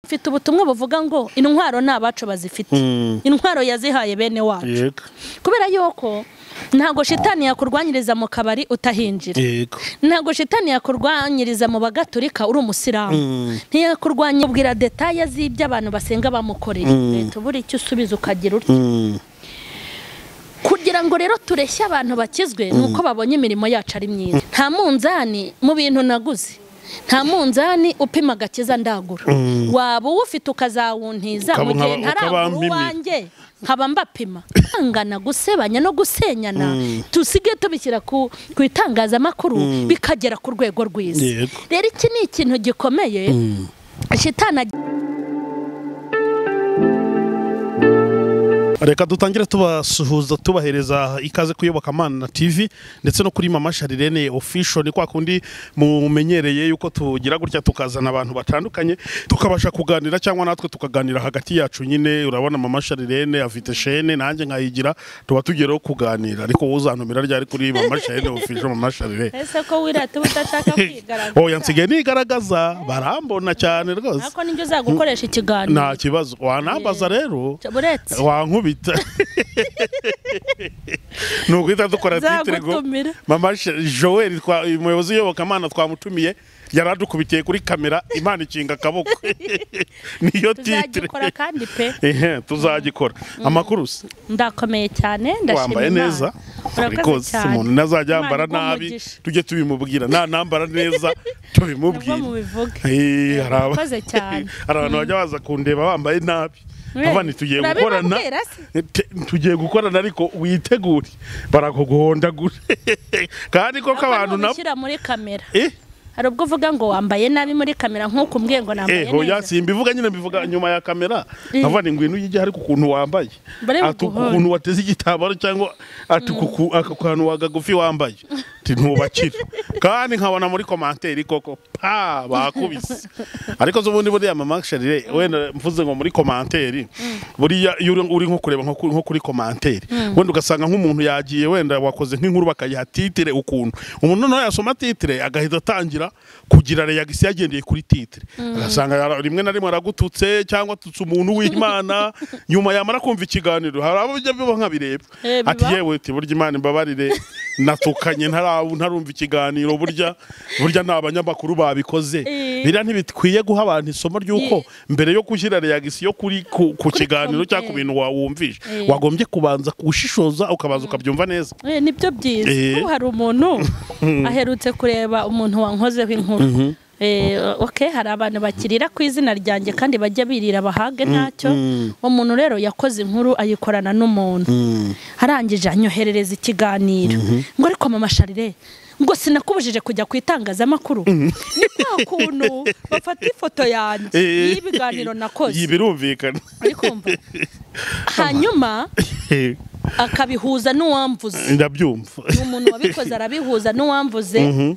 Mfite ubutumwa buvuga ngo intwaro nabacu bazifite. Intwaro yazihaye bene wacu. Kubera yuko ntago shitani yakurwanyiriza mu kabari utahinjira. Ntago shitani yakurwanyiriza mu bagaturika uri umusiramu. Ntiyakurwanya ubwira detaye z'ibyo abantu basenga bamukoreye. Tuburi icyo usubiza ukagira uryo. Kugira ngo rero tureshya abantu bakizwe nuko babonye imirimo yacu ari myiza. Nta munzani mu bintu naguze. Nta munzani upima gakiza ndagura. Waba ufite ukazawuntiza mu gihe ntaragura wanjye nkaba mbapima. Angana gusebanya no gusenyana tusige tubishyira ku itangazamakuru bikagera ku rwego rwiza. Rero iki ni ikintu gikomeye shitana. Reka dutangire tubasuhuza tubahereza ikaze kuyoboka Mana TV ndetse no kuri Mama Sharirene official. Ni kwa kundi mumenyereye yuko tugira gutya tukazana abantu batandukanye tukabasha kuganira cyangwa natwe tukaganira hagati yacu nyine. Urabona Mama Sharirene afite chaîne nanjye nkayigira tuba tugeraho kuganira, ariko uzantumira ryari kuri Mama Sharirene official. Mama Sharirene ese ko wirata utashaka kwigaragaza? Oh, yansigaye nigaragaza barambona cyane rwose. Nako ninjye uzagukoresha ikiganiro. Nta kibazo wanambaza rero wankubi nukwita dukora titre go Mama Joel umuyobozi uyoboka Mana twamutumiye yaradukubitiye kuri kamera Imana ikinga akaboko. Niyo titre tuzagikora kandi pe tuzagikora. Amakuru ndakomeye cyane ndashimira. Wambaye neza ariko umuntu nazajya ambara nabi tujye tubimubwira, nta nambara neza tubimubwira. Harabaze cyane hari abantu bajya baza kundeba bambaye nabi. Abani tugiye gukorana ariko witegure barakuguhondagura kandi koko abantu nabo ushyira muri kamera. Hari ubwo uvuga ngo wambaye nabi muri kamera nk'uko umbwiye ngo nambaye neza. Hoya simbivuga nyine mbivuga nyuma ya kamera. Avani ngwino yijya hari kukuntu wambaye atukuntu wateze igitambaro cyangwa atukuntu wagagufi wambaye ntubakira kandi nkabona muri commentaire koko bakubise. Ariko zo bundi buriya Mama Sharirene wenda mvuze ngo muri commentaire buriya uri nko kureba nko kuri commentaire wenda ugasanga nk'umuntu yagiye wenda wakoze nk'inkuru bakayiha titre ukuntu umuntu no yasoma titre agahita atangira kugira reaction yagendeye kuri titre, agasanga rimwe na rimwe aragututse cyangwa tutse umuntu w'Imana nyuma yamara kumva ikiganiro hari abo bijya biba nkabireba ati yewe uti burya Imana imbabarire natukanye ntarumva ikiganiro burya n'abanyamakuru babikoze. Bira ntibikwiye guha abantu isomo ryuko mbere yo gushyira reaction kuri ku kiganiro cyangwa ku bintu wumvisha wagombye kubanza gushishoza ukabanza ukabyumva neza. Nibyo byiza. Hari umuntu aherutse kureba umuntu wankozeho inkuru. Okay, hari abantu bakirira ku izina ryanjye kandi bajya birira bahage ntacyo. Umuntu rero yakoze inkuru ayikorana n'umuntu harangije anyoherereza ikiganiro ngo ariko Mama Sharirene ngo sinakubujije kujya ku itangazamakuru. Ni kwa kuntu bafata ifoto yanjye y'ibiganiro nakoze yibirumvikana ariko mva hanyuma akabihuza n'uwamvuze. Ndabyumva umuntu wabikoze arabihuza n'uwamvuze.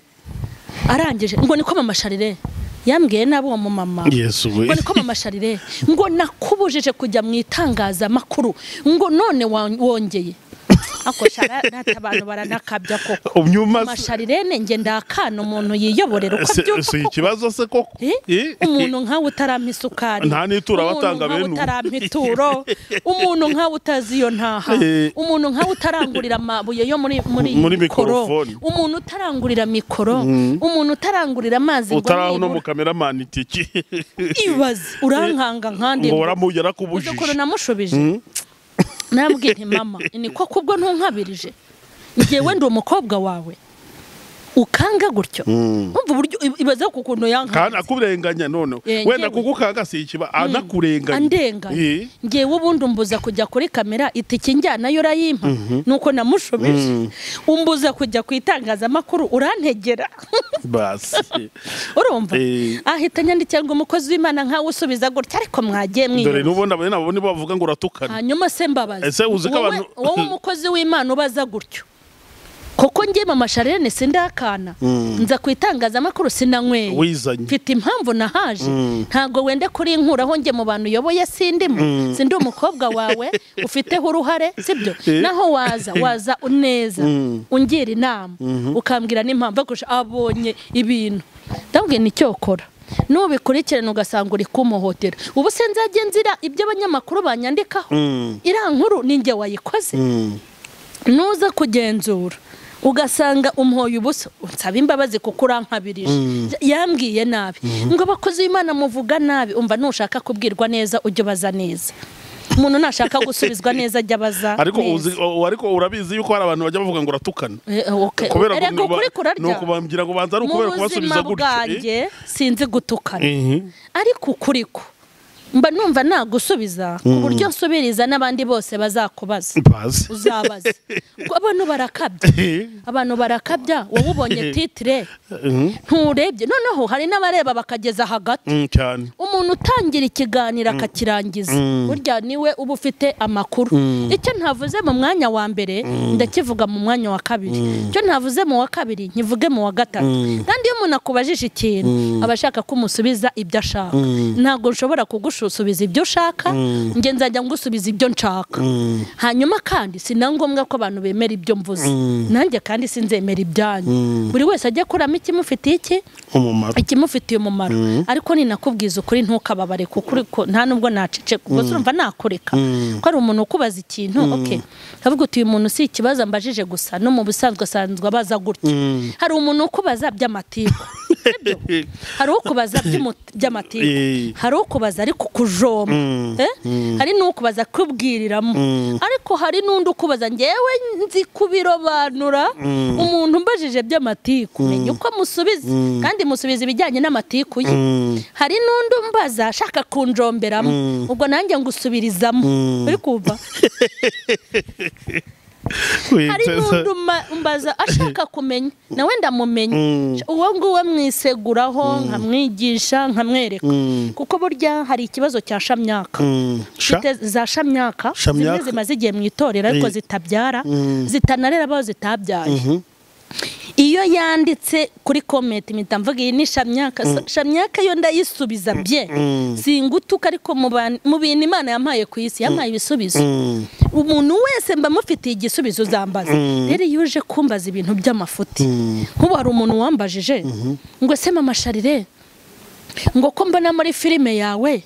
Arangije ngo niko Mama Sharirene yambwiye nabo uwo mumama ngo niko Mama Sharirene ngo nakubujije kujya mu itangazamakuru ngo none wongeye ako shara abantu baranakabya koko. Mama Sharirene nge ndakana umuntu yiyoborera uko byumva. Si ikibazo se koko umuntu nkawe utarampa isukari nta nitura batanga bene utarampa ituro, umuntu nkawe utazi iyo ntaha, umuntu nkawe utarangurira amabuye yo muri mikoro, umuntu utarangurira mikoro, umuntu utarangurira amazi ngo utaraho no mu cameraman itiki ibaze urankanga nkandi ngo waramugera kubujije uko namushubije. Nabwiye nti mama niko kubwo ntunkabirije ngewe ndi umukobwa wawe ukanga gutyo. Umva buryo ibaze ku kuntu yanka kandi akuburenganya none wenda kugukanga si ikiba anakurenganya andenganya. Ngewe ubundi umbuza kujya kuri kamera itiki njyana yo rayimpa nuko namushubije. Umbuza kujya ku itangazamakuru urantegera basi urumva ahita nyandikira ngo umukozi w'Imana nkawe usubiza gutya ariko mwagiye mwiyo dore nubona nabo nibo bavuga ngo uratukana. Hanyuma se mbabaza ese uzika abantu wowe umukozi w'Imana ubaza gutyo koko ngiye Mama Sharirene sindakana nza ku itangazamakuru sinanyweye mfite impamvu nahaje ntago wende kuri inkuraho nge mu bantu yoboye sindimo sindi umukobwa wawe ufiteho uruhare sibyo naho waza uneza ungira inama ukambwira n'impamvu ko abonye ibintu ndabwiye nicyo ukora nubikurikirana ugasanga uri kumuhotera ubu se nzajye nzira ibyo abanyamakuru banyandikaho iriya nkuru ninjye wayikoze nuza kugenzura ugasanga umuhoye ubusa unsaba imbabazi kuko urankabirije yambwiye nabi ngo abakozi b'Imana muvuga nabi umva nushaka kubwirwa neza ujye baza neza umuntu nashaka gusubizwa neza ajya baza ariko urabizi yuko hari abantu bajya bavuga ngo uratukana kubera nuko bambwira ngo banza ari ukubera kubasubiza gutyo sinzi gutukana ariko ukuriko mba numva nagusubiza ku buryo nsubiriza n'abandi bose bazakubaza uzabaza abantu barakabya wowe ubonye titire nturebye noneho hari n'abareba bakageza hagati cyane umuntu utangira ikiganiro akakirangiza burya niwe uba ufite amakuru icyo ntavuze mu mwanya wa mbere ndakivuga mu mwanya wa kabiri icyo ntavuze mu wa kabiri nkivuge mu wa gatatu kandi iyo umuntu akubajije ikintu aba ashaka kumusubiza ibyo ashaka ntabwo nshobora kugusubiza ibyo ushaka nge nzajya ngusubiza ibyo nshaka hanyuma kandi sinangombwa ko abantu bemera ibyo mvuze nanjye kandi sinzemera ibyanyu buri wese ajya kuramo ikimufitiye ikimufitiye umumaro ariko ninakubwiza ukuri ntukababare kuko nta nubwo naceceka ubwo urumva nakureka ko ari umuntu ukubaza ikintu kavuga uti uyu muntu si ikibazo mbajije gusa no mu busanzwe asanzwe abaza gutya hari umuntu ukubaza by'amatiku hari ukubaza by'amatiku hari ukubaza ariko kujoma hari n'ukubaza kubwiriramo ariko hari n'undi ukubaza ngewe nzi kubirobanura umuntu mbajije by'amatiku menya uko musubiza kandi musubiza ibijyanye n'amatiku ye hari n'undi umbaza ashaka kunjomberamo ubwo nanjye ngusubirizamo uri kumva hari n'undi umbaza ashaka kumenya nawe ndamumenya uwo nguwo mwiseguraho nkamwigisha nkamwereka kuko burya hari ikibazo cya shamyaka za shamyaka zimwe zimaze igihe mu itorero ariko zitabyara zitanarera abo zitabyaye iyo yanditse kuri comment mpita mvuga iyi ni shamyaka yo ndayisubiza bye singutuka ariko mu bintu Imana yampaye ku isi yampaye ibisubizo umuntu wese mba mufitiye igisubizo uzambaza rero iyo uje kumbaza ibintu by'amafuti nk'ubu hari umuntu wambajije ngo se mama Charire ngo ko mbona muri filime yawe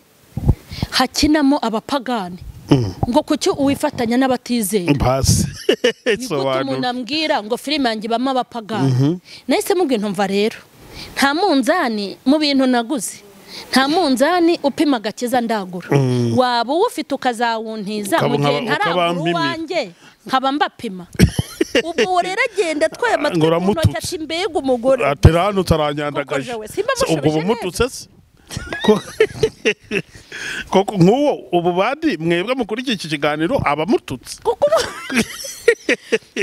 hakinamo abapagani ngo kucyo uwifatanya n'abatizeye basi umuntu ambwira ngo filime yanjye ibamo abapagani nahise mubwira ntumva rero nta munzani mu bintu naguze nta munzani upima agakiza ndagura waba uwufite ukazawuntiza mu gihe ntaragura uwanjye nkaba mbapima ubwo rero agenda atwaye amatwi mu ntoki ati mbega umugore atera hano utaranyandagaje ubwo bumututse se koko nk'uwo ubu bandi mwebwe mukuri iki kiganiro abamututse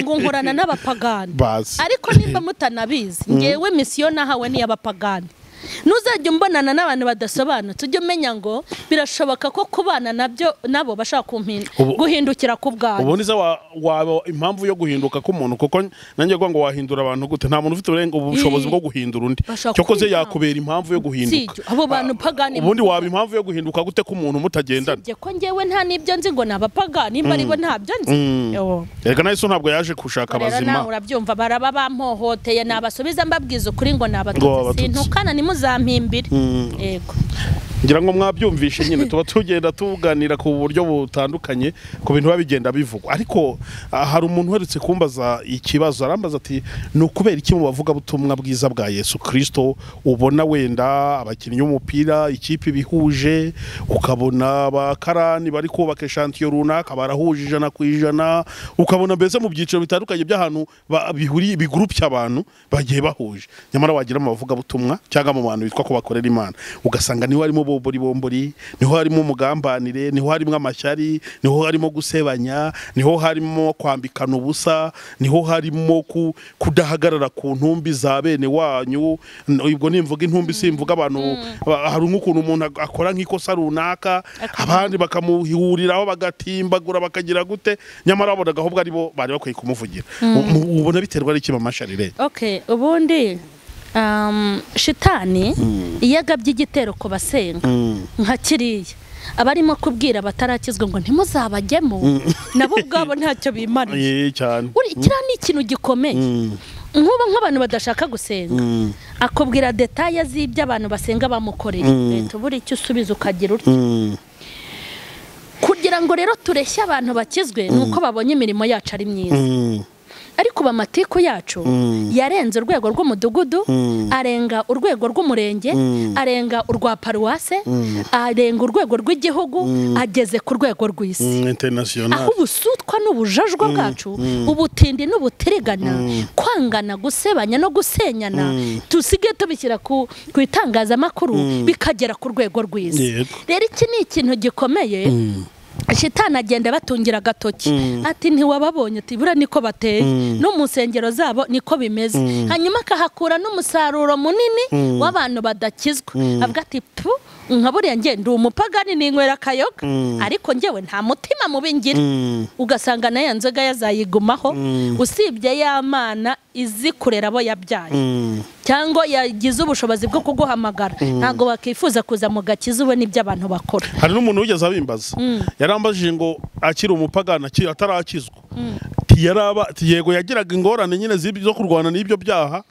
ngo nkorana n'abapagani ariko nimba mutanabizi ngewe misiyo nahawe ni y'abapagani nuzajya umbonana n'abantu badasobanutse ujye umenya ngo birashoboka ko kubana nabo bashaka guhindukira ku bwanyu ubundi se waba impamvu yo guhinduka k'umuntu kuko nanjye ngo wahindura abantu gute nta muntu ufite ubushobozi bwo guhindura undi cyokoze yakubera impamvu yo guhinduka abo bantu pagani ubundi waba impamvu yo guhinduka gute k'umuntu mutagendana sibye ko ngewe nta nibyo nzi ngo nabapagani nimba aribo ntabyo nzi reka nayo ntabwo yaje gushaka abazima urabyumva baraba bampohoteye nabasubiza mbabwiza ukuri ngo nabatutse sintukana muzampimbire yego ngira ngo mwabyumvishe nyine tuba tugenda tuganira ku buryo butandukanye ku bintu babigenda bivugwa ariko hari umuntu uherutse kumbaza ikibazo arambaza ati ni ukubera iki mu bavuga butumwa bwiza bwa Yesu Kristo ubona wenda abakinnyi b'umupira ikipe bihuje ukabona abakarani bari kubaka shantiyo runaka barahuje 100% ukabona mbese mu byiciro bitandukanye by'ahantu bihuri bigurupya abantu bagiye bahuje nyamara wagira mu bavuga butumwa cyangwa mu bantu bitwa ko bakorera Imana ugasanga niho harimo bombori niho harimo umugambanire niho harimo amashyari niho harimo gusebanya niho harimo kwambikana ubusa niho harimo kudahagarara ku ntumbi za bene wanyu ubwo nimvuga intumbi simvuga abantu hari nk'ukuntu umuntu akora nk'ikosa runaka abandi bakamuhuriraho bagatimbagura bakagira gute nyamara babonaga ahubwo aribo bari bakwiye kumuvugira ubona biterwa n'iki mama Charire ubundi shitani iyo agabye igitero ku basenga nka kiriya abarimo kubwira batarakizwa ngo ntimuzabajyemo nabo ubwabo ntacyo bimariye cyane kiriya ni ikintu gikomeye nk'ubu nk'abantu badashaka gusenga akubwira detaye z'ibyo abantu basenga bamukoreye leta buri icyo usubiza ukagira uryo kugira ngo rero tureshye abantu bakizwe nuko babonye imirimo yacu ari myiza ariko bamatiku yacu yarenze urwego rw'umudugudu arenga urwego rw'umurenge arenga urwa paruwase arenga urwego rw'igihugu ageze ku rwego rw'isi international aho ubusutwa n'ubujajwa bwacu ubutindi n'ubutirigana kwangana gusebanya no gusenyana tusige tubishyira ku itangazamakuru bikagera ku rwego rw'isi rero iki ni ikintu gikomeye Shitani agenda batungira agatoki ati ntiwababonye ati bura niko bateye no mu nsengero zabo niko bimeze hanyuma akahakura n'umusaruro munini w'abantu badakizwa avuga ati pu nkaburiya nge ndi umupagani ninywera kayoga ariko ngewe nta mutima mubi ngira ugasanga na ya nzoga yazayigumaho usibye y'amana izi kurera abo yabyaye cyangwa yagize ubushobozi bwo kuguhamagara ntago bakifuza kuza mu gakiza ubone ibyo abantu bakora hari n'umuntu wigeze abimbaza yarambajije ngo akiri umupagana atarakizwa yego yagiraga ingorane nyine zo kurwana n'ibyo byaha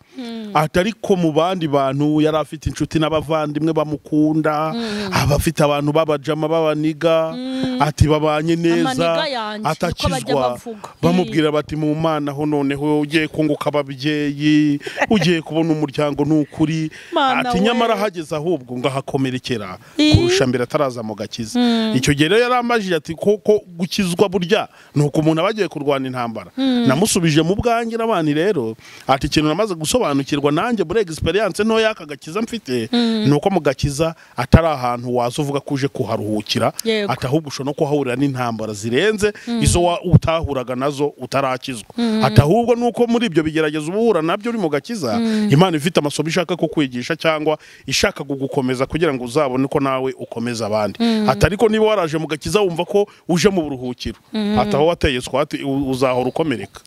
atariko mu bandi bantu yari afite inshuti n'abavandimwe bamukunda abafite abantu babajama babaniga ati babanye neza atakizwa bamubwira bati mu mana ho noneho ugiye kunguka ababyeyi ugiye kubona umuryango n'ukuri ati nyamara hageze ahubwo ngahakomerekera kurusha mbere ataraza mu gakiza icyo gihe rero yaramajije ati koko gukizwa burya nuko umuntu abagiye kurwana intambara namusubije mu bwanjye n'abandi rero ati ikintu namaze gusobanukirwa nanjye muri experience nto yakagakiza mfite nuko mu gakiza atari ahantu waza uvuga kuje kuharuhukira atahubwo no kuhahurira n'intambara zirenze izo utahuraga nazo utarakizwa atahubwo nuko muri ibyo bigerageza ubuhura nabyo uri mu gakiza Imana ifite amasomo ishaka ko kwigisha cyangwa ishaka kugukomeza kugira ngo uzabone ko nawe ukomeza abandi atariko niba waraje mu gakiza wumva ko uje mu buruhukiro ataho wateye swati uzahora ukomereka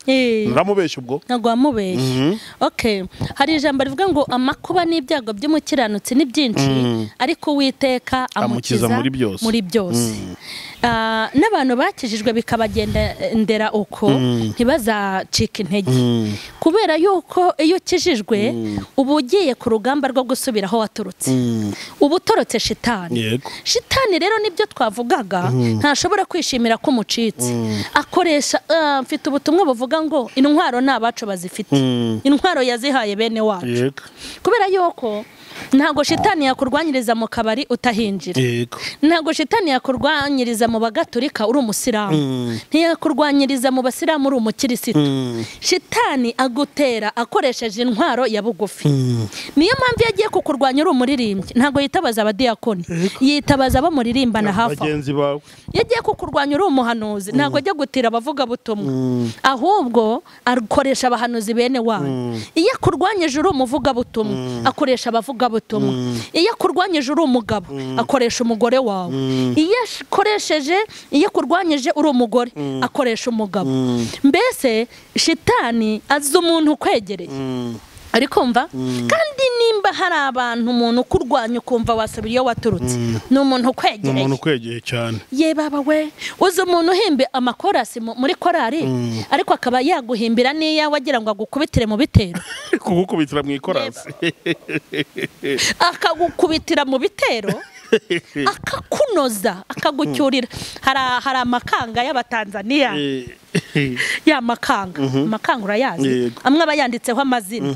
naramubeshye ubwo ntago wamubeshye okay hari ijambo rivuga ngo amakuba n'ibyago by'umukiranutsi ni byinshi ariko Uwiteka amukiza muri byose n'abantu bakijijwe bikabagendera uko ntibazacika intege kubera yuko iyo ukijijwe uba ugiye ku rugamba rwo gusubira aho waturutse uba utorotse shitani shitani rero nibyo twavugaga ntashobora kwishimira ko umucitse akoresha mfite ubutumwa buvuga ngo intwaro n'abacu bazifite intwaro yazihaye bene wacu kubera yuko ntago shitani yakurwanyiriza mu kabari utahinjira ntago shitani yakurwanyiriza mu bagatolika uri umusiramu ntiyakurwanyiriza mu basiramu uri umukirisitu shitani agutera akoresheje intwaro ya bugufi niyo mpamvu yagiye kukurwanya uri umuririmbyi ntago yitabaza abadiyakoni yitabaza abo muririmbana hafi yagiye kukurwanya uri umuhanuzi ntago ajya gutira abavuga butumwa ahubwo akoresha abahanuzi bene wabo iyo akurwanyije uri umuvuga butumwa akoresha abavuga butumwa iyo akurwanyije uri umugabo akoresha umugore wawe iyo akurwanyije uri umugore akoresha umugabo mbese shitani azi umuntu ukwegereye ariko mva kandi nimba hari abantu umuntu ukurwanya ukumva wasubira iyo waturutse ni umuntu ukwegereye cyane ye baba we uzi umuntu uhimbe amakorasi muri korari ariko akaba yaguhimbira niya wagira ngo agukubitire mu bitero kugukubitira mu ikorasi akagukubitira mu bitero akakunoza akagucyurira hari amakanga y'abatanzaniya ya makanga urayazi amwe aba yanditseho amazina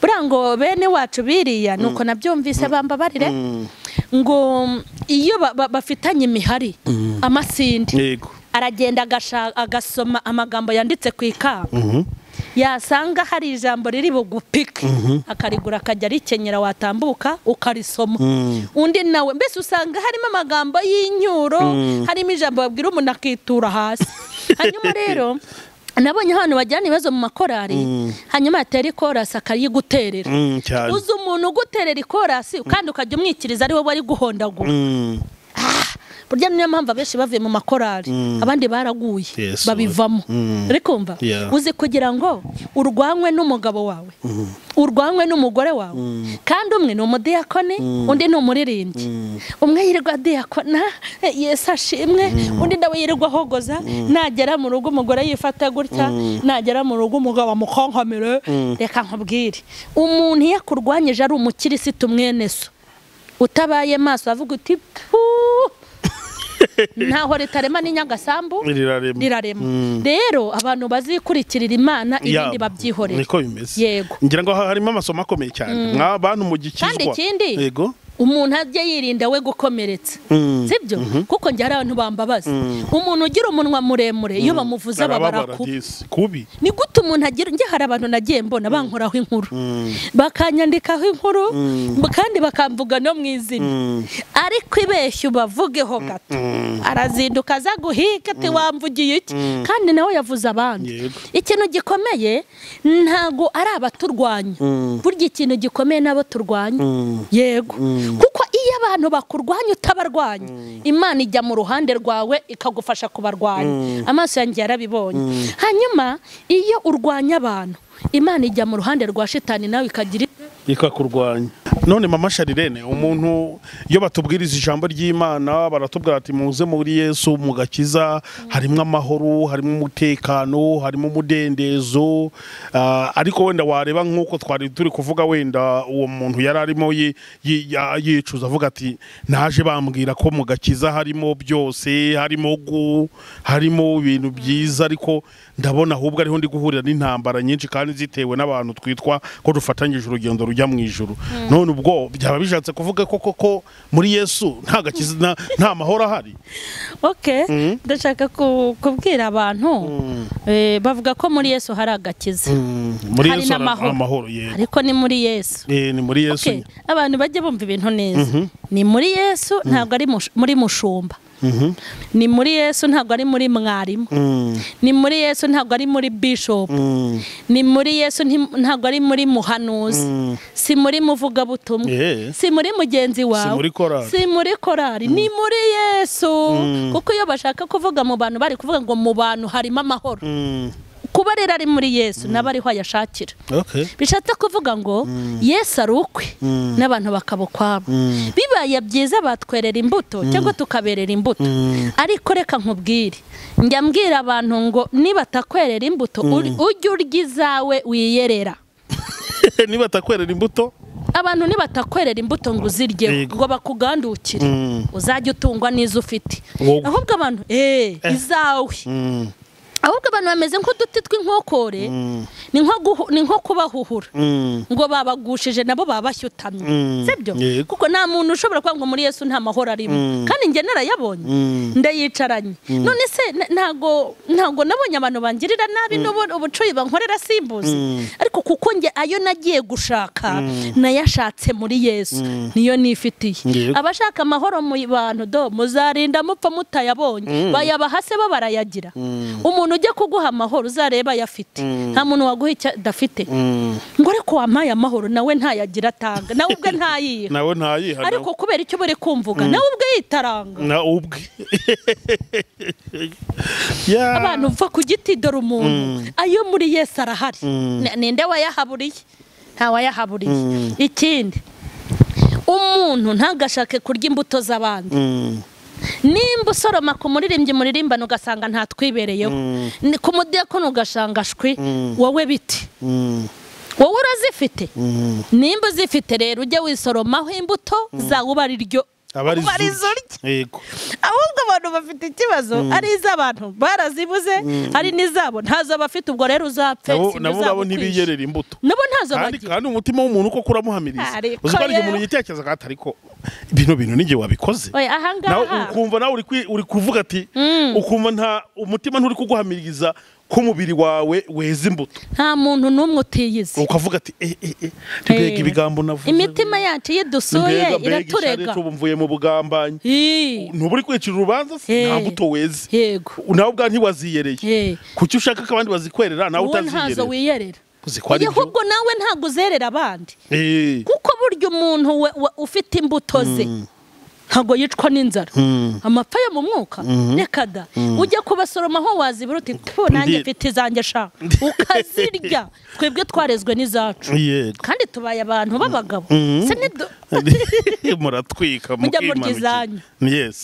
buriya ngo bene wacu biriya nuko nabyumvise bambabarire ngo iyo bafitanye imihari amasindi aragenda agasoma amagambo yanditse ku ikamba yasanga hari ijambo riri bugupike akarigura akajya arikenyera watambuka ukarisoma undi nawe mbese usanga harimo amagambo y'inyuro harimo ijambo babwira umuntu akitura hasi hanyuma rero nabonye hano bajyana ibibazo mu makorari hanyuma yatera ikorasi akayiguterera uzi umuntu uguterera ikorasi kandi ukajya umwikiriza ari wowe wari guhondagura burya niyo mpamvu abenshi bavuye mu makorari abandi baraguye babivamo ariko mva uzi kugira ngo urwanywe n'umugabo wawe urwanywe n'umugore wawe kandi umwe ni umudiyakoni undi ni umuririmbyi umwe yirirwa diyakona Yesu ashimwe undi nawe yirirwa ahogoza nagera mu rugo umugore yifata gutya nagera mu rugo umugabo amukonkomere reka nkubwire umuntu yakurwanyije ari umukirisitu mwene so utabaye maso avuga uti ntaho ritarema n'inyagasambu rirarema rero abantu bazikurikirira Imana ibindi babyihorera niko bimeze yego ngira ngo harimo amasomo akomeye cyane mw'abantu mu gikizwa kandi ikindi yego umuntu ajye yirinda we gukomeretsa sibyo kuko njye hari abantu bambabaza umuntu ugira umunwa muremure iyo bamuvuza babara kubi ni gute umuntu agira njye hari abantu nagiye mbona bankoraho inkuru bakanyandikaho inkuru kandi bakamvuga no mu izina ariko ibeshya ubavugeho gato arazinduka aza guhiga ati wamvugiye iki kandi nawe yavuze abandi ikintu gikomeye ntago ari abaturwanya burya ikintu gikomeye n'abo turwanya yego kuko iyo abantu bakurwanya utabarwanya Imana ijya mu ruhande rwawe ikagufasha kubarwanya amaso yanjye yarabibonye hanyuma iyo urwanya abantu Imana ijya mu ruhande rwa shitani nawe ikakurwanya none mama Sharirene umuntu iyo batubwiriza ijambo ry'Imana baratubwira ati muze muri Yesu mugakiza harimo amahoro harimo umutekano harimo umudendezo ariko wenda wareba nkuko twari turi kuvuga wenda uwo muntu yararimo yicuza avuga ati naje bambwira ko mugakiza harimo byose harimo ibintu byiza ariko ndabona ahubwo ariho ndi guhurira n'intambara nyinshi kandi zitewe n'abantu twitwa ko dufatanyije urugendo rujya mu ijuru none ubwo byaba bishatse kuvuga ko muri Yesu nta mahoro ahari ndashaka kubwira abantu bavuga ko muri Yesu hari agakiza hari n'amahoro ariko ni muri Yesu ni muri Yesu abantu bajye bumva ibintu neza ni muri Yesu ntabwo ari muri mushumba ni muri Yesu ntabwo ari muri mwarimu ni muri Yesu ntabwo ari muri bishop ni muri Yesu ntabwo ari muri muhanuzi si muri muvugabutumwa si muri mugenzi wawe si muri korari ni muri Yesu kuko iyo bashaka kuvuga mu bantu bari kuvuga ngo mu bantu harimo amahoro kuba rero ari muri Yesu naba ariho ayashakira bishatse kuvuga ngo Yesu ari ukwe n'abantu bakabukwabo bibaye byiza batwerera imbuto cyangwa tukaberera imbuto ariko reka nkubwire njya mbwira abantu ngo niba takwerera imbuto ujye urya izawe wiyerera niba takwerera imbuto abantu nibatakwerera imbuto ngo uzirye ngo bakugandukire uzajya utungwa n'izo ufite ahubwo abantu izawe ahubwo abantu bameze nk'uduti tw'inkokore ni nko kubahuhura ngo babagushije nabo babashyutamye sibyo kuko nta muntu ushobora kuvuga ngo muri Yesu nta mahoro arimo kandi njye narayabonye ndayicaranye none se ntago nabonye abantu bangirira nabi ubucuyi bankorera simbuzi ariko kuko njye ayo nagiye gushaka nayashatse muri Yesu niyo nifitiye abashaka amahoro mu bantu muzarinda mupfa mutayabonye bayabahase bo barayagira umuntu ujya kuguha amahoro uzareba yafite nta muntu waguha icyo adafite ngo ariko wampaye amahoro nawe ntayagira atanga nawe ubwe ntayiha nawe ntayiha ariko kubera icyo bari kumvuga nawe ubwe yitaranga nawe ubwe abantu mva ku giti dore umuntu ayo muri Yesu arahari ninde wayahaburiye nta wayahaburiye ikindi umuntu ntagashake kurya imbuto z'abandi nimba usoroma ku muririmbyi muririmbano ugasanga ntatwibereyeho ku mudiyakono ugasanga shwi wowe biti wowe urazifite nimba uzifite rero ujye wisoromaho imbuto zawe uba ari ryo ahubwo abantu bafite ikibazo ari iz'abantu barazibuze hari n'izabo ntazo bafite ubwo rero uzapfe nabo ntibiyerera imbuto nabo ntazo bagira kandi umutima w'umuntu uko kuramuhamiriza uziko ari umuntu yitekereza ko ariko bino bintu ninjye wabikoze ahangaha ukumva nawe uri kuvuga ati ukumva nta umutima nturi kuguhamiriza ko umubiri wawe weza imbuto nta muntu n'umwe utiyizi ukavuga ati mbega ibigambo navuze imitima yacu iyo dusuye iraturega mvuye mu bugambanyi ntuburi kwicira urubanza nta mbuto weze nawe ubwa ntiwaziyereye kuki ushaka ko abandi bazikwerera nawe utaziyerera ntazo wiyerera ahubwo nawe ntabwo uzerera abandi kuko burya umuntu ufite imbuto ze ntago yicwa n'inzara amapfa yo mu mwuka reka da ujya kubasoroma aho wazibura uti nanjye mfite izanjye sha ukazirya twebwe twarezwe n'izacu kandi tubaye abantu b'abagabo se muratwika mujya murya izanyu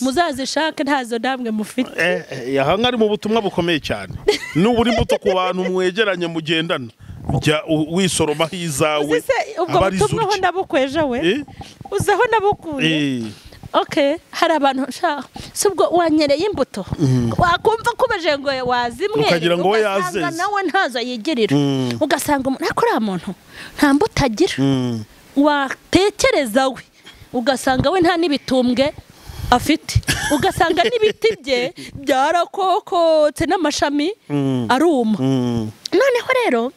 muzazishake ntazo namwe mufite aha ngari mu butumwa bukomeye cyane n'uburi mbuto ku bantu mwegeranye mugendana ujya wisoroma hizawe ubwo butumwa ho ndabukweje we uzaho nabukuye okay hari abantu subwo wanyereye imbuto wakumva kubeje ngo wazimwe ukagira ngo yazeze nawe ntazo yigirira ugasanga nakora muntu nta mbuto agira watekereza we ugasanga we nta nibitumbwe afite ugasanga n'ibiti bye byarakokotse n'amashami aruma noneho rero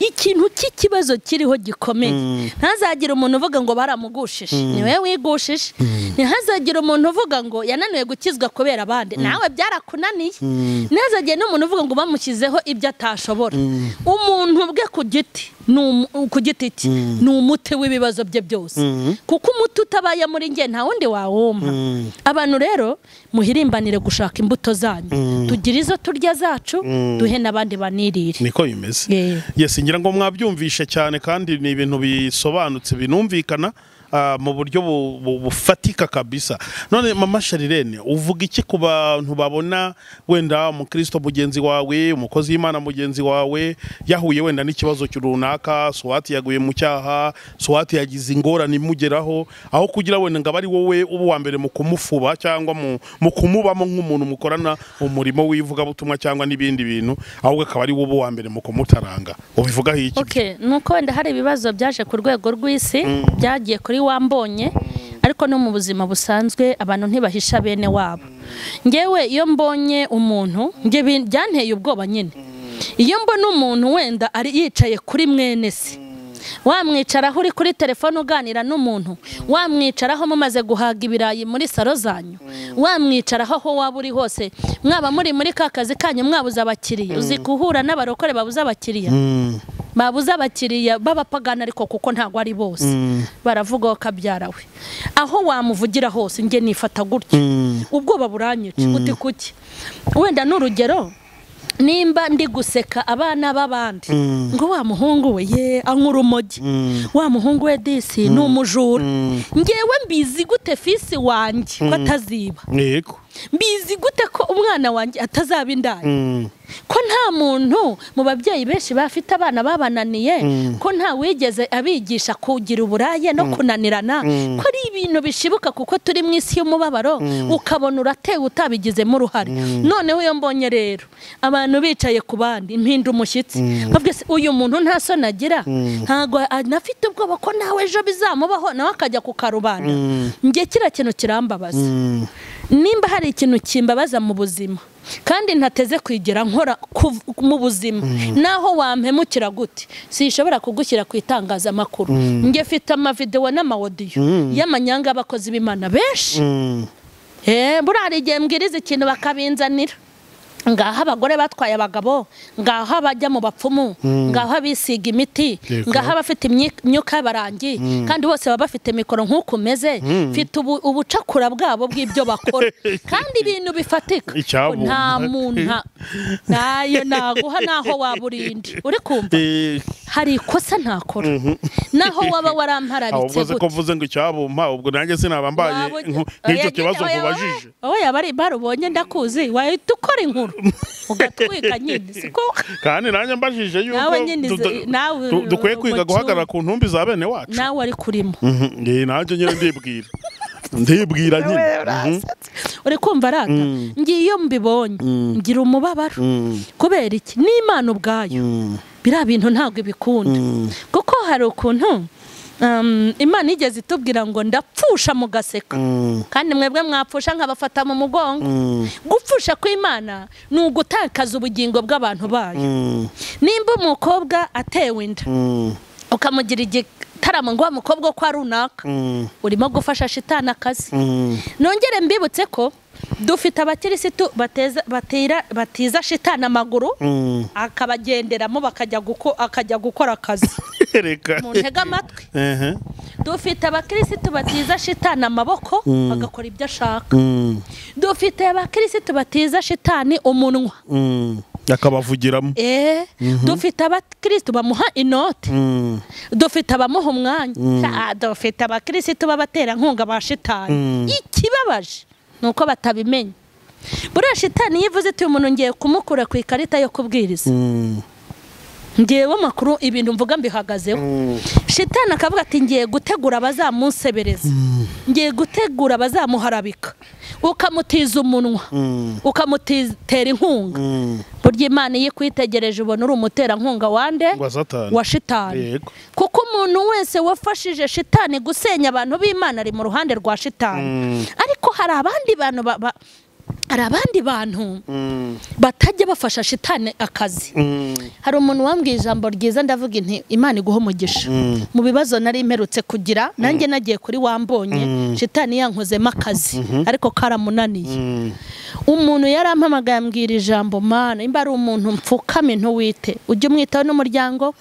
ikintu cy'ikibazo kiriho gikomeye ntazagira umuntu uvuga ngo baramugushije niwe wigushije ntazagira umuntu uvuga ngo yananiwe gukizwa kubera abandi nawe byarakunaniye ntazagira n'umuntu uvuga ngo bamushyizeho ibyo atashobora umuntu bwe ku giti cye ni umuti w'ibibazo bye byose kuko umuti utabaye muri nge nta wundi wawumpa abantu rero muhirimbanire gushaka imbuto zanyu tugire izo turya zacu duhe n'abandi banirire niko bimeze ngira ngo mwabyumvishe cyane kandi ni ibintu bisobanutse binumvikana mu buryo bufatika kabisa none mama Sharirene uvuga iki ku bantu babona wenda umukristo mugenzi wawe umukozi w'Imana mugenzi wawe yahuye wenda n'ikibazo cy'urunaka swati yaguye mu cyaha swati yagize ingorane imugeraho aho kugira wenda ngo ari wowe ubu wa mbere mu kumufuba cyangwa mu kumubamo nk'umuntu mukorana umurimo w'ivuga butumwa cyangwa n'ibindi bintu ahubwo akaba ari wowe wa mbere mu kumutaranga ubivuga iki okay nuko wenda hari ibibazo byaje ku rwego rw'isi byagiye kuri wambonye ariko no mu buzima busanzwe abantu ntibahisha bene wabo ngewe iyo mbonye umuntu nge byanteye ubwoba nyine iyo mbona umuntu wenda ari yicaye kuri mwene se wamwicaraho uri kuri telefone uganira n'umuntu wamwicaraho mumaze guhaga ibirayi muri salo zanyu wamwicaraho aho waba uri hose mwaba muri ka kazi kanyu mwabuze abakiriya uzi guhura n'abarokore babuze abakiriya babuze abakiriya b'abapagana ariko kuko ntago ari bose baravuga ko kabyarawe aho wamuvugira hose nge nifata gutyo ubwoba buranyica uti kuki wenda n'urugero nimba ndi guseka abana b'abandi ngo wa muhungu we ankurumogi wa muhungu we disi n'umujura ngewe mbizi gute fisi wanjye ko ataziba yego mbizi gute ko umwana wanjye atazaba indaya ko nta muntu mu babyeyi benshi bafite abana babananiye ko nta wigeze abigisha kugira uburaye no kunanirana ko ari ibintu bishibuka kuko turi mu isi y'umubabaro ukabona uratewe utabigizemo uruhare noneho iyo mbonye rero abantu bicaye ku bandi impinda umushyitsi bavuga se uyu muntu nta soni agira ntago anafite ubwoba ko nawe ejo bizamubaho nawe akajya ku karubanda nge kira kintu kirambabaza nimba hari ikintu kimbabaza mu buzima kandi ntateze kwigira nkora mu buzima naho wampemukira gute sishobora kugushyira ku itangazamakuru nge mfite amavideo n'amawodiyo y'amanyanga abakozi b'Imana benshi burari igihe mbwiriza ikintu bakabinzanira ngaha abagore batwaye abagabo ngaha bajya mu bapfumu ngaha bisiga imiti ngaha bafite imyuka y'abarangi kandi bose baba bafite mikoro nk'uko umeze mfite ubucakura bwabo bw'ibyo bakora kandi ibintu bifatika nta muntu nayo naguha naho waburindi uri kumva hari ikosa ntakora naho waba warampararitse gute ko vuze ngo icyabumpa ubwo nanjye sinaba mbaye nk'icyo kibazo kubajije oya bari barubonye ndakuzi wahita ukora inkuru ugatwika nyine siko kandi nanjye mbajije yuko dukwiye kwiga guhagarara ku ntumbi za bene wacu nawe ari kurimo nanjye nyine ndibwira nyine uri kumva rata ngiye iyo mbibonye ngira umubabaro kubera iki n'Imana ubwayo biriya bintu ntabwo ibikunda kuko hari ukuntu Imana igeze itubwira ngo ndapfusha mu gaseka kandi mwebwe mwapfusha nkabafata mu mugongo gupfusha kw'Imana ni ugutakaza ubugingo bw'abantu bayo nimba umukobwa atewe inda ukamugira gitaramo ngo wa mukobwa kwa runaka urimo gufasha shitani akazi. Nongere mbibutse ko dufite abakirisitu batiza shitani amaguru akabagenderamo akajya gukora akazi mu ntega amatwi. Dufite abakirisitu batiza shitani amaboko agakora ibyo ashaka. Dufite abakirisitu batiza shitani umunwa akabavugiramo. Dufite abakirisitu bamuha inote. Dufite abamuha umwanya. Dufite abakirisitu babatera nkunga ba shitani. Ikibabaje nuko batabimenya. Buriya shitani yivuze ati umuntu ngiye kumukura ku ikarita yo kubwiriza, ngewe makuru ibintu mvuga mbihagazeho. Shitani akavuga ati ngiye gutegura abazamunsebereza, ngiye gutegura abazamuharabika, ukamutiza umunwa, ukamutera inkunga. Burya Imana iyo kwitegereje ubona uri umutera nkunga wande wa shitani. Kuko umuntu wese wafashije shitani gusenya abantu b'Imana ari mu ruhande rwa shitani. Ariko hari abandi bantu batajya bafasha shitani akazi. Hari umuntu wambwiye ijambo ryiza ndavuga inti Imana iguha umugisha. Mu bibazo nari imperutse kugira nanjye nagiye kuri wambonye shitani yankozemo akazi ariko karamunaniye. Umuntu yarampamagaye ambwira ijambo, Mana imba ari umuntu mpfukame ntuwite ujye umwitaho n'umuryango.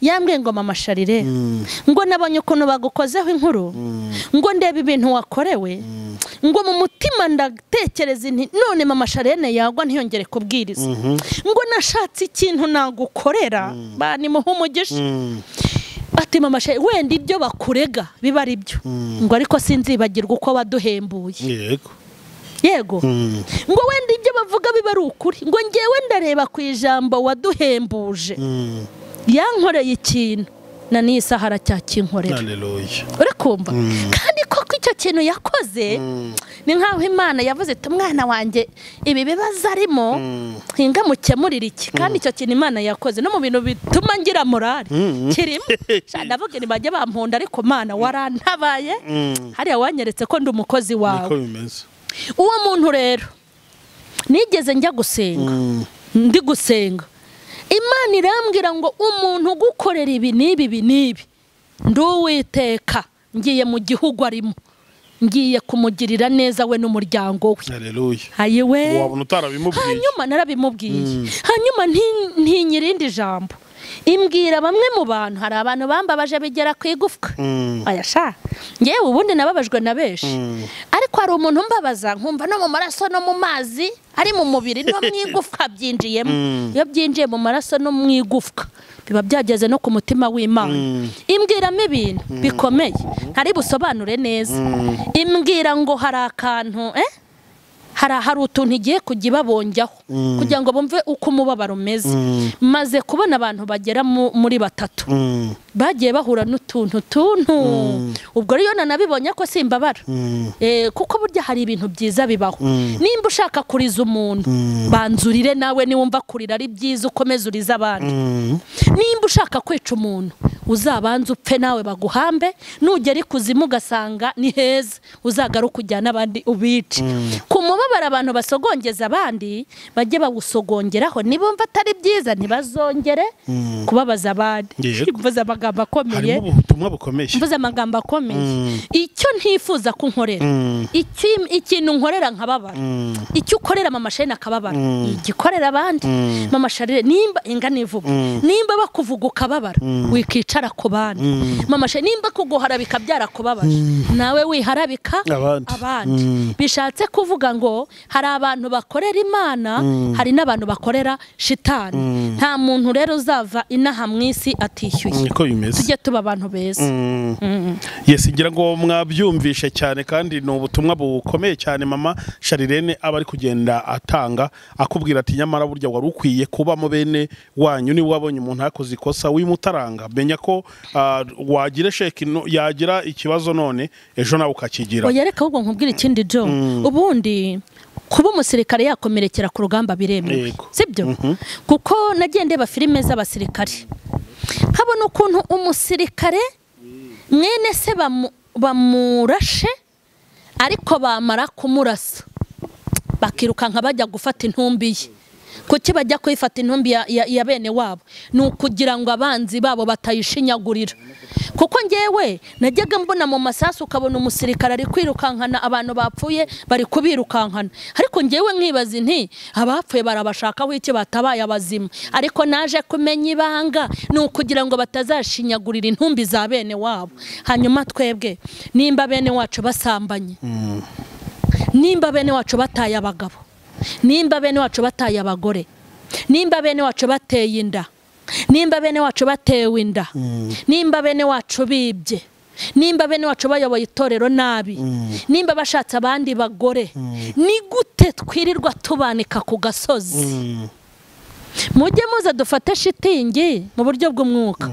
Yambwiye ngo mama Sharire ngo nabonye ukuntu bagukozeho inkuru, ngo ndebe ibintu wakorewe, ngo mu mutima ndatekereza inti none mama Sharene yagwa ntiyongere kubwiriza, ngo nashatse ikintu nagukorera bani muhe umugisha. Ati mama Sharene wenda ibyo bakurega biba ari byo, ngo ariko sinzibagirwa uko waduhembuye. Yego ngo wenda ibyo bavuga biba ari ukuri, ngo ngewe ndareba ku ijambo waduhembuje yankoreye ikintu na n'isahara cyakinkorera. Urakumva? Kandi koko icyo kintu yakoze ni nkaho Imana yavuze ati umwana wanjye ibi bibazo arimo hinga mukemurira iki. Kandi icyo kintu Imana yakoze no mu bintu bituma ngira morale kirimo. Ndavuga ni bajye bamponda ariko Mana warantabaye hariya wanyeretse ko ndi umukozi wawe. Uwo muntu rero nigeze njya gusenga, ndi gusenga Imana irambwira ngo umuntu ugukorera ibi n'ibi nduwiteka ngiye mu gihugu arimo ngiye kumugirira neza we n'umuryango we. Haleluya. Hayiwe wabona utarabimubwiye. Hanyuma narabimubwiye. Hanyuma ntinyirindi jambo imbwira bamwe mu bantu, hari abantu bambabaje bigera ku igufwa. Ayasha ngewe ubundi nababajwe na beshi, ariko hari umuntu mbabaza nkumva no mu maraso no mu mazi ari mu mubiri no mu igufwa byinjiyemo. Iyo byinjiye mu maraso no mu igufwa biba byageze no ku mutima w'Imana. Imbwiramo ibintu bikomeye ntari busobanure neza. Imbwira ngo hari akantu hari utuntu igiye kujya babonjyaho kugira ngo bumve uko umubabaro umeze. Maze kubona abantu bagera muri 3 bagiye bahura n'utuntu ubwo rero nanabibonye ko simbabara. Kuko burya hari ibintu byiza bibaho. Nimba ushaka kuriza umuntu banzurire nawe niwumva kurira ari byiza ukomeze uriza abandi. Nimba ushaka kwica umuntu uzabanza upfe nawe baguhambe, nugera ikuzimu ugasanga ni heza uzagaruka ujyana abandi ubice. Kumubabara abantu basogongeza abandi bajye bawusogongeraho, nibumva atari byiza ntibazongere kubabaza abandi. Mvuze amagambo akomeye, mvuze amagambo akomeye. Icyo ntifuza ko nkorera, ikintu nkorera nkababara, icyo ukorera mama Sharine akababara igikorera abandi. Mama Sharine nimba ingana ivuga, nimba bakuvuga ukababara wikicara ku bandi. Mama Sharine nimba kuguhara bikabyara kubabaje nawe wiharabika abandi. Bishatse kuvuga ngo hari abantu bakorera Imana, hari n'abantu bakorera shitani. Nta muntu rero uzava inaha mwisi atishyuye. Niko bimeze. Tujye tuba abantu beza. Yes, ngira ngo mwabyumvishe cyane kandi no ubutumwa bukomeye cyane mama Sharine aba ari kugenda atanga akubwira ati nyamara burya wari ukwiye kuba mu bene wanyu ni wabonye umuntu yakoze ikosa wimutaranga menya ko wagira sheki yagira ikibazo none ejo nawe ukakigira. Oya reka ahubwo nkubwira ikindi John, ubundi kuba umusirikare yakomerekera ku rugamba biremewe, sibyo? Kuko nagiye ndeba filime z'abasirikare nkabona ukuntu umusirikare mwene se bamurashe ariko bamara kumurasa bakiruka nkabajya gufata intumbi ye kuki bajya kwifata intumbi ya bene wabo? Ni ukugira ngo abanzi babo batayishinyagurira. Kuko ngewe najyaga mbona mu masasu ukabona umusirikare ari kwirukankana abantu bapfuye bari kubirukankana, ariko ngewe nkibaza nti abapfuye barabashakaho iki batabaye abazima? Ariko naje kumenya ibanga ni ukugira ngo batazashinyagurira intumbi za bene wabo. Hanyuma twebwe nimba bene wacu basambanye, nimba bene wacu bataye abagabo, nimba bene wacu bataye abagore, nimba bene wacu bateye inda, nimba bene wacu batewe inda, nimba bene wacu bibye, nimba bene wacu bayoboye itorero nabi, nimba bashatse abandi bagore, ni gute twirirwa tubanika ku gasozi? Mujye muza dufate shitingi mu buryo bw'umwuka,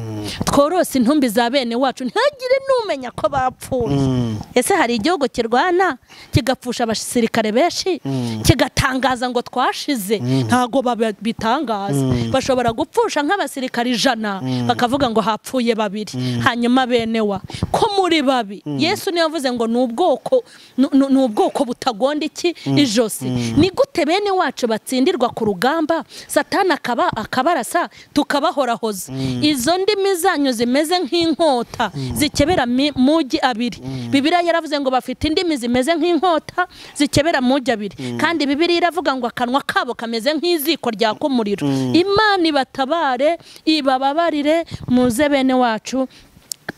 tworose intumbi za bene wacu ntagire numenya ko bapfuye. Ese hari igihugu kirwana kigapfusha abasirikare benshi kigatangaza ngo twashize? Ntago bitangaza. Bashobora gupfusha nk'abasirikare 100 bakavuga ngo hapfuye 2, hanyuma bene wa ko muri babi. Yesu niyo yavuze ngo n'ubwoko butagonda iki ijosi. Ni gute bene wacu batsindirwa ku rugamba, Satani akabarasa tukabahorahoza? Izo ndimi zanyu zimeze nk'inkota zikebera mugi 2. Bibiliya yaravuze ngo bafite indimi zimeze nk'inkota zikebera mugi 2, kandi Bibiliya iravuga ngo akanwa kabo kameze nk'iziko ryaka umuriro. Imana ibatabare, ibababarire, muze bene wacu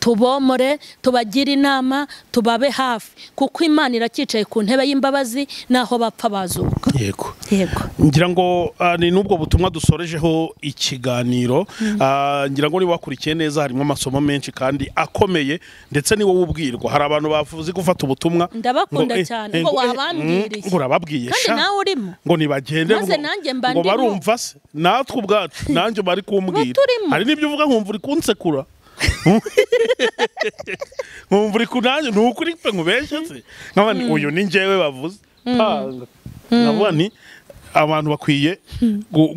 tubomore, tubagira inama, tubabe hafi, kuko Imana irakicaye ku ntebe y'imbabazi naho bapfa bazuka. Yego ngira ngo ni nubwo butumwa dusorejeho ikiganiro. Ngira ngo ni wakurikiye neza, harimo amasomo menshi kandi akomeye, ndetse ni wowe ubwirwa. Hari abantu bavuze gufata ubutumwa, ndabakunda cyane ngo wabambwiriye, ngo urababwiye kandi nawe urimo ngo nibagende ngo barumva se, natwe ubwacu nanjye bari kumbwira. Hari n'ibyo uvuga nkumva uri kunsekura, nkumva uri kunanye nukuri pe nkubeshye se, nkabani uyu ni njyewe bavuze. Nkabona ni abantu bakwiye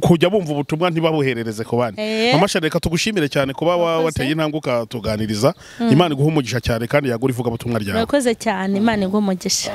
kujya bumva ubutumwa ntibabuherereze ku bandi. Mama Shane, reka tugushimire cyane kuba wateye intambwe ukatuganiriza. Imana iguha umugisha cyane kandi yagura ivuga ubutumwa ryawe. Urakoze cyane, Imana iguha umugisha.